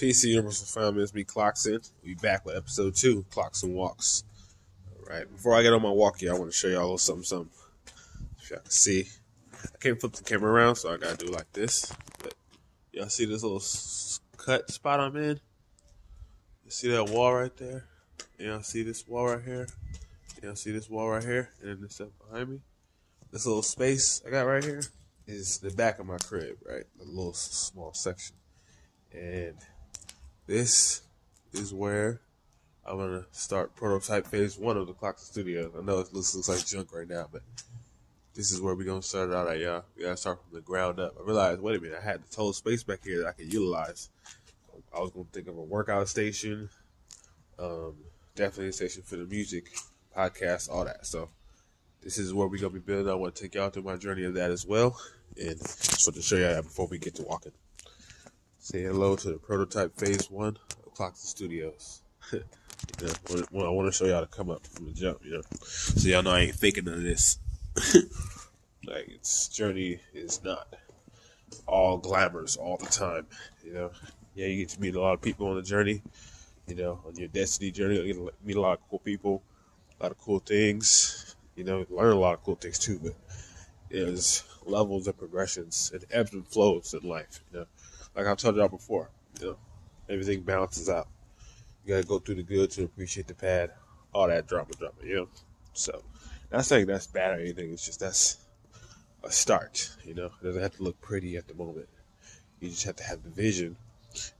Peace to Universal Family. It's me, Clocksyn. We back with episode 2, Clocksyn Walks. Alright, before I get on my walk here, I want to show y'all a little something. If y'all can see. I can't flip the camera around, so I gotta do it like this. But y'all see this little cut spot I'm in? You see that wall right there? Y'all see this wall right here? Y'all see this wall right here? And then this stuff behind me? This little space I got right here is the back of my crib, right? A little small section. And this is where I'm going to start prototype phase 1 of the Clocksyn Studios. I know it looks like junk right now, but this is where we're going to start it out at, y'all. We got to start from the ground up. I realized, wait a minute, I had this whole space back here that I could utilize. I was going to think of a workout station, definitely a station for the music, podcast, all that. So this is where we're going to be building. I want to take y'all through my journey of that as well. And just want to show y'all that before we get to walking. Say hello to the prototype phase 1 of Clocksyn Studios. I want to show y'all to come up from the jump, so y'all know I ain't faking none of this. Like, its journey is not all glamorous all the time, Yeah, you get to meet a lot of people on the journey, on your destiny journey. You get to meet a lot of cool people, a lot of cool things, learn a lot of cool things too. But there's levels and progressions and ebbs and flows in life, Like I've told y'all before, everything balances out. You gotta go through the good to appreciate the bad, all that drama, So, not saying that's bad or anything. It's just that's a start, It doesn't have to look pretty at the moment. You just have to have the vision.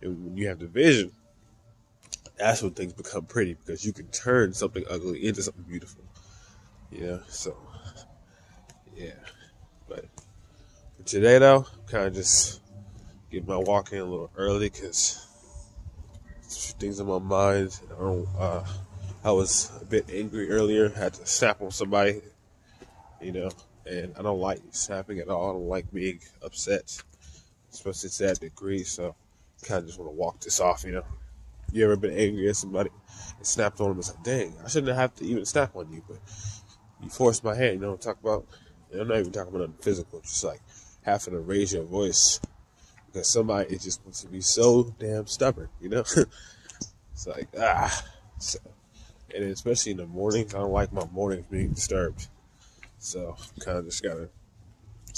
And when you have the vision, that's when things become pretty, because you can turn something ugly into something beautiful. So, yeah. But for today, though, kind of just get my walk in a little early because things on my mind. I was a bit angry earlier. Had to snap on somebody, and I don't like snapping at all. I don't like being upset, especially to that degree. So, kind of just want to walk this off. You ever been angry at somebody and snapped on them? It's like, dang, I shouldn't have to even snap on you, but you forced my hand. Talk about. I'm not even talking about nothing physical. Just like having to raise your voice. Because somebody is just wants to be so damn stubborn, It's like, So, and especially in the mornings, I don't like my mornings being disturbed. So, kind of just got to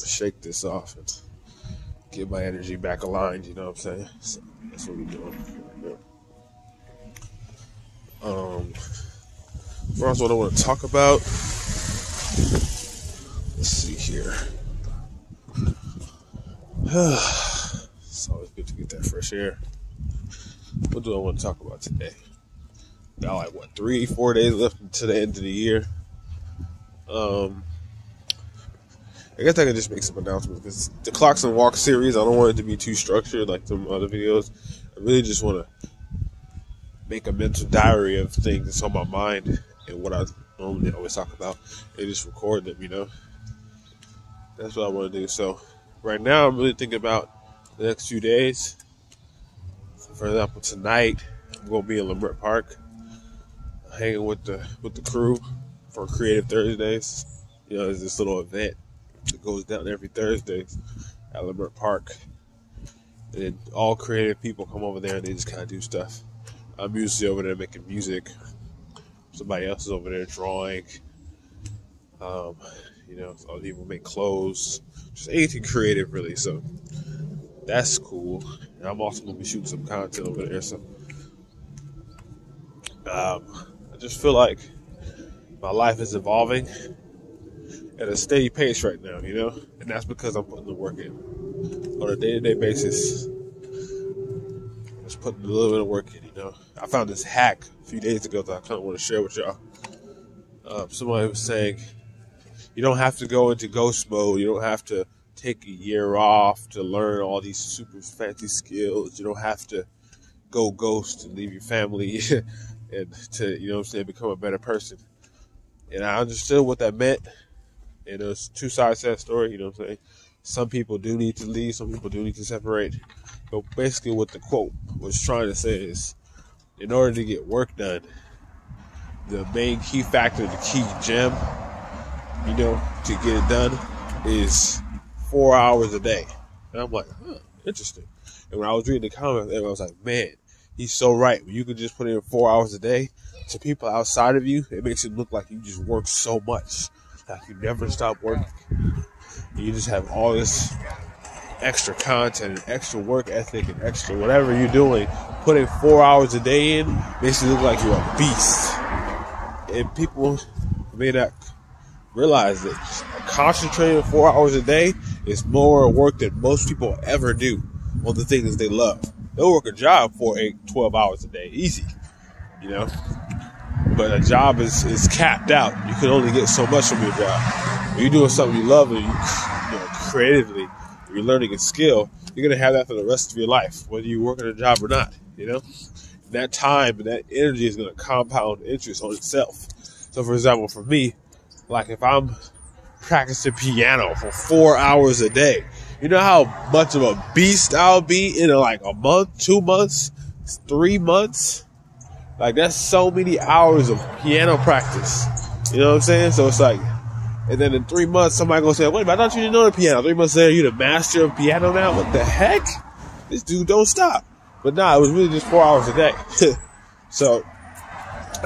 shake this off and get my energy back aligned, you know what I'm saying? So, that's what we're doing. First, what I want to talk about, let's see here. It's always good to get that fresh air. What do I want to talk about today? Got like 3-4 days left to the end of the year. I guess I can just make some announcements because the Clocksyn Walks series, I don't want it to be too structured like some other videos. I really just want to make a mental diary of things that's on my mind and what I normally always talk about, and just record them. That's what I want to do. So right now, I'm really thinking about the next few days. So for example, tonight I'm gonna be in Lamert Park, hanging with the crew for Creative Thursdays. There's this little event that goes down every Thursday at Lamert Park, and then all creative people come over there and they just kind of do stuff. I'm usually over there making music. Somebody else is over there drawing. Other people make clothes, just anything creative, really. So that's cool. And I'm also gonna be shooting some content over there. So I just feel like my life is evolving at a steady pace right now, and that's because I'm putting the work in on a day-to-day basis. Just putting a little bit of work in, I found this hack a few days ago that I kind of want to share with y'all. Somebody was saying, you don't have to go into ghost mode. You don't have to take a year off to learn all these super fancy skills. You don't have to go ghost and leave your family and to, become a better person. And I understood what that meant. And there's two sides to that story, Some people do need to leave. Some people do need to separate. But basically what the quote was trying to say is, in order to get work done, the main key factor, the key gem, to get it done is 4 hours a day. And I'm like, interesting. And when I was reading the comments, I was like, man, he's so right. When you could just put in 4 hours a day, to people outside of you, it makes it look like you just work so much. Like you never stop working. You just have all this extra content and extra work ethic and extra whatever you're doing. Putting 4 hours a day in makes it look like you're a beast. And people may not realize that concentrating 4 hours a day is more work than most people ever do on the things they love. They'll work a job for 12 hours a day, easy, you know. But a job is capped out. You can only get so much from your job. When you're doing something you love and you know, creatively, you're learning a skill, you're gonna have that for the rest of your life, whether you work at a job or not. You know, that time and that energy is gonna compound interest on itself. So, for example, for me, like if I'm practicing piano for 4 hours a day, you know how much of a beast I'll be in like a month, 2 months, 3 months. Like, that's so many hours of piano practice. You know what I'm saying? So it's like, and then in 3 months, somebody gonna say, wait a minute, I thought you didn't know the piano. 3 months later, you're the master of piano now? What the heck? This dude don't stop. But nah, it was really just 4 hours a day. So,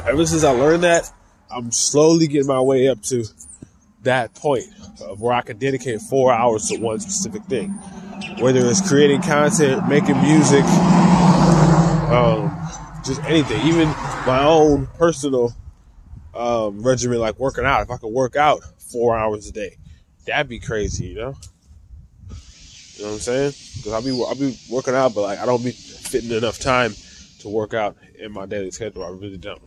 ever since I learned that, I'm slowly getting my way up to that point of where I can dedicate 4 hours to one specific thing. Whether it's creating content, making music, just anything, even my own personal regimen, like working out. If I could work out 4 hours a day, that'd be crazy, you know? You know what I'm saying? Because I'll be working out, but like I don't be fitting enough time to work out in my daily schedule. I really don't.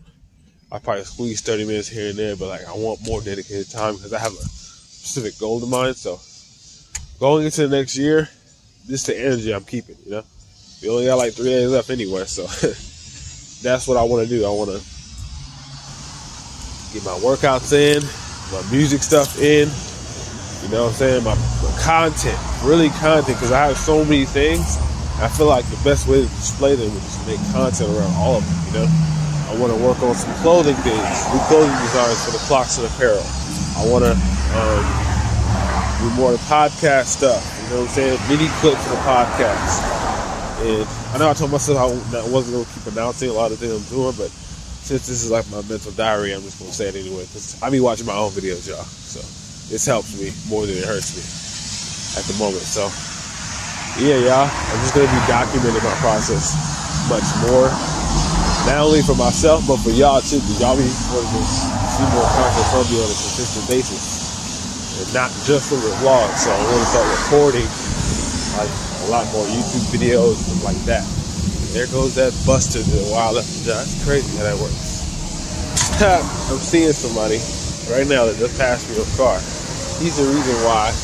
I probably squeeze 30 minutes here and there, but like I want more dedicated time because I have a specific goal in mind. So going into the next year, this is the energy I'm keeping, you know? We only got like 3 days left anyway, so that's what I want to do. I want to get my workouts in, my music stuff in, you know what I'm saying? My content, really content, because I have so many things. I feel like the best way to display them is to make content around all of them, you know? I want to work on some clothing things, new clothing designs for the Clocksyn apparel. I want to do more podcast stuff, you know what I'm saying? Mini clips for the podcast. And I know I told myself I wasn't going to keep announcing a lot of things I'm doing, but since this is like my mental diary, I'm just going to say it anyway, because I be watching my own videos, y'all. So this helps me more than it hurts me at the moment. So yeah, y'all, I'm just going to be documenting my process much more. Not only for myself, but for y'all too, because y'all be wanting to see more content from me on a consistent basis. And not just from the vlog. So I'm going to start recording like a lot more YouTube videos and stuff like that. There goes that Buster while I left the job. That's crazy how that works. I'm seeing somebody right now that just passed me in a car. He's the reason why.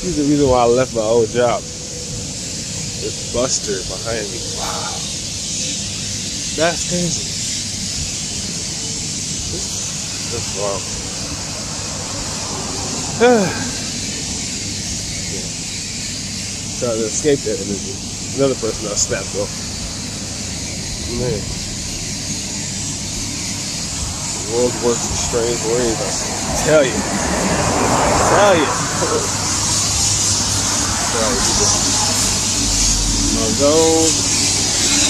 He's the reason why I left my old job. This Buster behind me. Wow. That's crazy. That's wrong. Trying to escape that energy. Another person I snapped off. Man. The world works in strange ways. I tell you. My zone.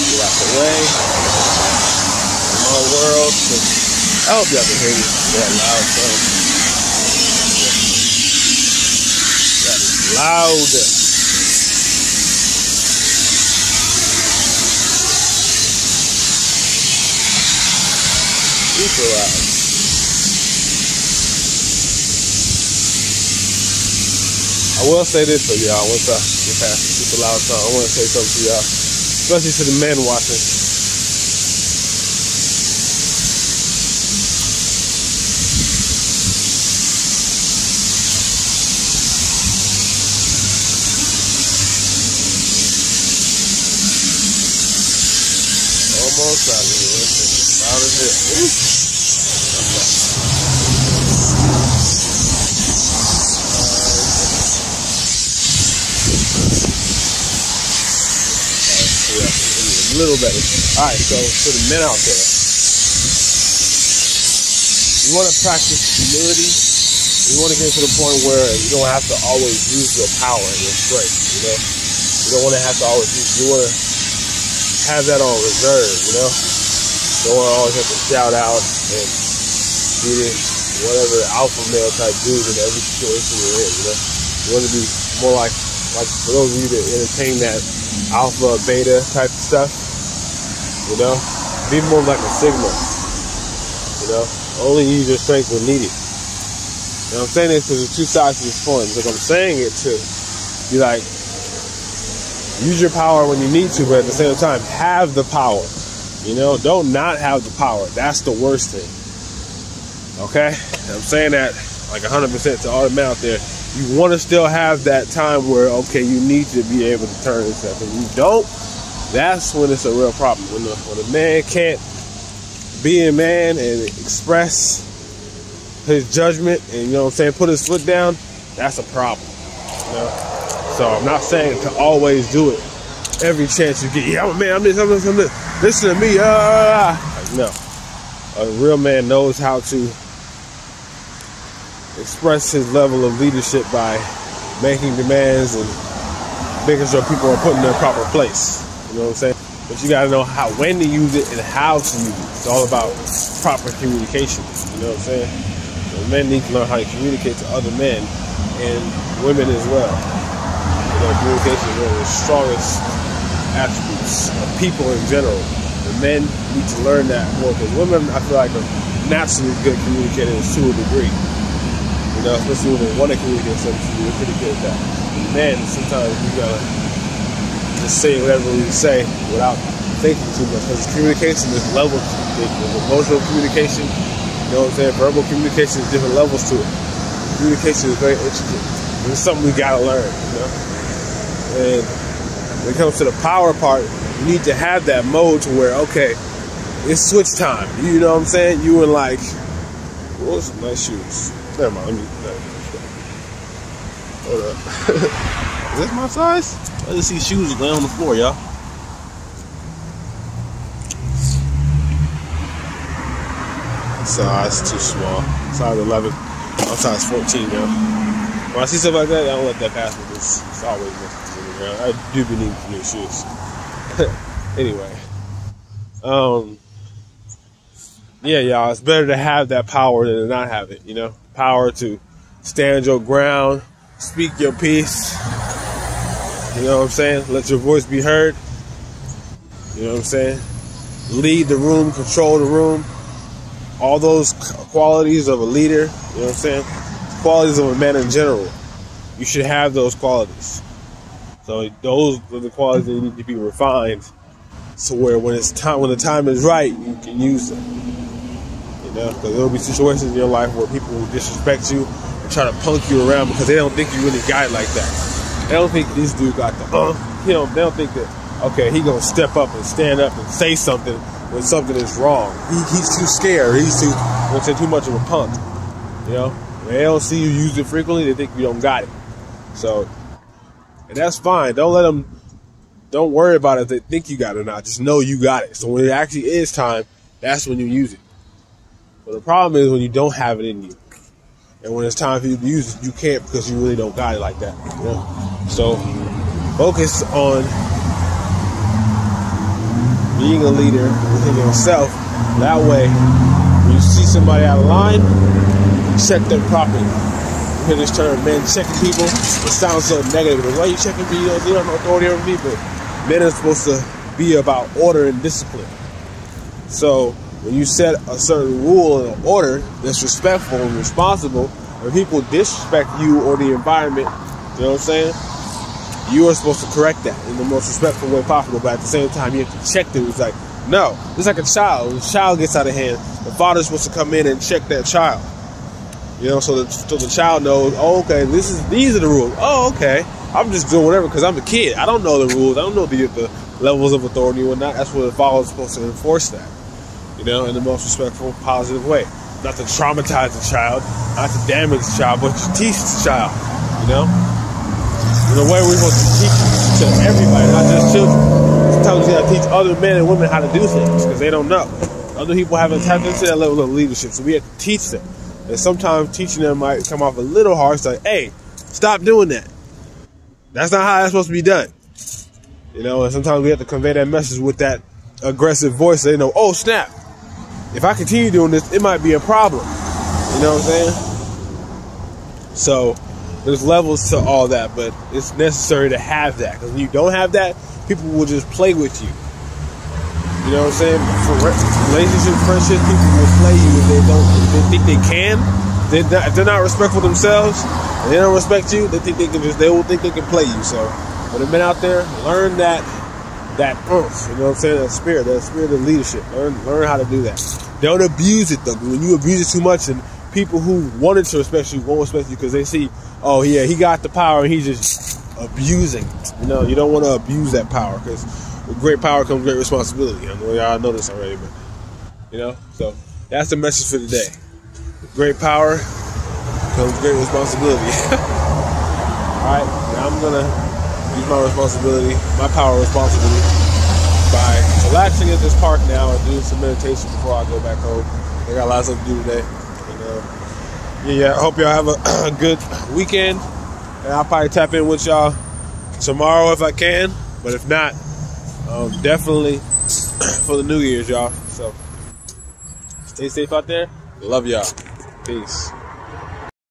Get out the way. My world. I hope y'all can hear me. That loud sound. That is loud. Super loud. I will say this for y'all once I get past the super loud song. I want to say something to y'all, especially to the men watching. Almost out of here. Loud as hell. A little better. Alright, so for the men out there, you want to practice humility. You want to get to the point where you don't have to always use your power and your strength, you know? You don't want to have to always use. You want to have that on reserve, you know. You don't want to always have to shout out and be this whatever alpha male type dude in every situation you're in, you know. You want to be more like for those of you that entertain that alpha, beta type of stuff, you know, be more like a sigma, you know. Only use your strength when needed. You know what I'm saying? This because there's two sides to this coin. Because I'm saying it to be like, use your power when you need to, but at the same time, have the power. You know, don't not have the power. That's the worst thing. Okay? And I'm saying that like 100% to all the men out there. You want to still have that time where, okay, you need to be able to turn and stuff. If you don't, that's when it's a real problem. When a man can't be a man and express his judgment and, you know what I'm saying, put his foot down, that's a problem. You know? So I'm not saying to always do it every chance you get. Yeah, I'm a man, I'm this, I'm this, I'm this. Listen to me. Like, no. A real man knows how to express his level of leadership by making demands and making sure people are put in their proper place. You know what I'm saying? But you gotta know when to use it and how to use it. It's all about proper communication. You know what I'm saying? So men need to learn how to communicate to other men and women as well. You know, communication is one of the strongest attributes of people in general. The men need to learn that more because women, I feel like, are naturally good communicators to a degree. You know, especially when they want to communicate something to you, they're pretty good at that. And men, sometimes you gotta just say whatever we say without thinking too much. Because communication is levels. There's emotional communication, you know what I'm saying? Verbal communication is different levels to it. Communication is very intricate. And it's something we gotta learn, you know? And when it comes to the power part, you need to have that mode to where, okay, it's switch time. You know what I'm saying? You and like, what was some nice shoes? Never mind, hold up. Is this my size? I just see shoes laying on the floor, y'all. Size too small. Size 11. I'm size 14 now. When I see stuff like that, I don't let that pass me. It's always messing in the ground. I do be needing some new shoes. Anyway. Yeah, y'all, it's better to have that power than to not have it, you know? Power to stand your ground, speak your piece, you know what I'm saying? Let your voice be heard, you know what I'm saying? Lead the room, control the room, all those qualities of a leader, you know what I'm saying? Qualities of a man in general. You should have those qualities. So those are the qualities that need to be refined so where when the time is right, you can use them. You know, because there will be situations in your life where people will disrespect you and try to punk you around because they don't think you really got it like that. They don't think this dude got the you know, they don't think that, okay, he gonna step up and stand up and say something when something is wrong. He's too scared. He's too much of a punk. You know, when they don't see you use it frequently, they think you don't got it. So, and that's fine. Don't worry about it if they think you got it or not. Just know you got it. So when it actually is time, that's when you use it. But the problem is when you don't have it in you. And when it's time for you to use it, you can't because you really don't got it like that. You know? So focus on being a leader within yourself. That way, when you see somebody out of line, check them properly. You hear this term, men checking people. It sounds so negative. Why are you checking me? You don't have authority over me. But men are supposed to be about order and discipline. So when you set a certain rule and order that's respectful and responsible, when people disrespect you or the environment, you know what I'm saying? You are supposed to correct that in the most respectful way possible, but at the same time, you have to check them. It's like, no, it's like a child. When a child gets out of hand, the father's supposed to come in and check that child. You know, so the child knows, oh, okay, these are the rules. Oh, okay, I'm just doing whatever because I'm a kid. I don't know the rules. I don't know the levels of authority and whatnot. That's where the father is supposed to enforce that. You know, in the most respectful, positive way. Not to traumatize the child, not to damage the child, but to teach the child. You know? In a way we're supposed to teach to everybody, not just children. Sometimes we gotta teach other men and women how to do things because they don't know. Other people haven't tapped into that level of leadership, so we have to teach them. And sometimes teaching them might come off a little harsh, like, hey, stop doing that. That's not how that's supposed to be done. You know, and sometimes we have to convey that message with that aggressive voice. So they know, oh snap, if I continue doing this, it might be a problem. You know what I'm saying? So there's levels to all that, but it's necessary to have that, because when you don't have that, people will just play with you. You know what I'm saying? For relationships, friendships, people will play you if they think they can. If they're not respectful themselves, and they don't respect you, they will think they can play you. So when they've been out there, learn that oomph, you know what I'm saying? That spirit of leadership. Learn how to do that. Don't abuse it though. When you abuse it too much, and people who wanted to respect you won't respect you because they see, oh yeah, he got the power and he's just abusing. You know, you don't want to abuse that power, because with great power comes great responsibility. I know y'all know this already, but you know, so that's the message for today. With great power comes great responsibility. Alright, now I'm gonna use my power responsibly by relaxing at this park now and doing some meditation before I go back home. I got lots to do today. Yeah, I hope y'all have a good weekend, and I'll probably tap in with y'all tomorrow if I can, but if not, definitely for the New Year's, y'all. So stay safe out there. Love y'all. Peace.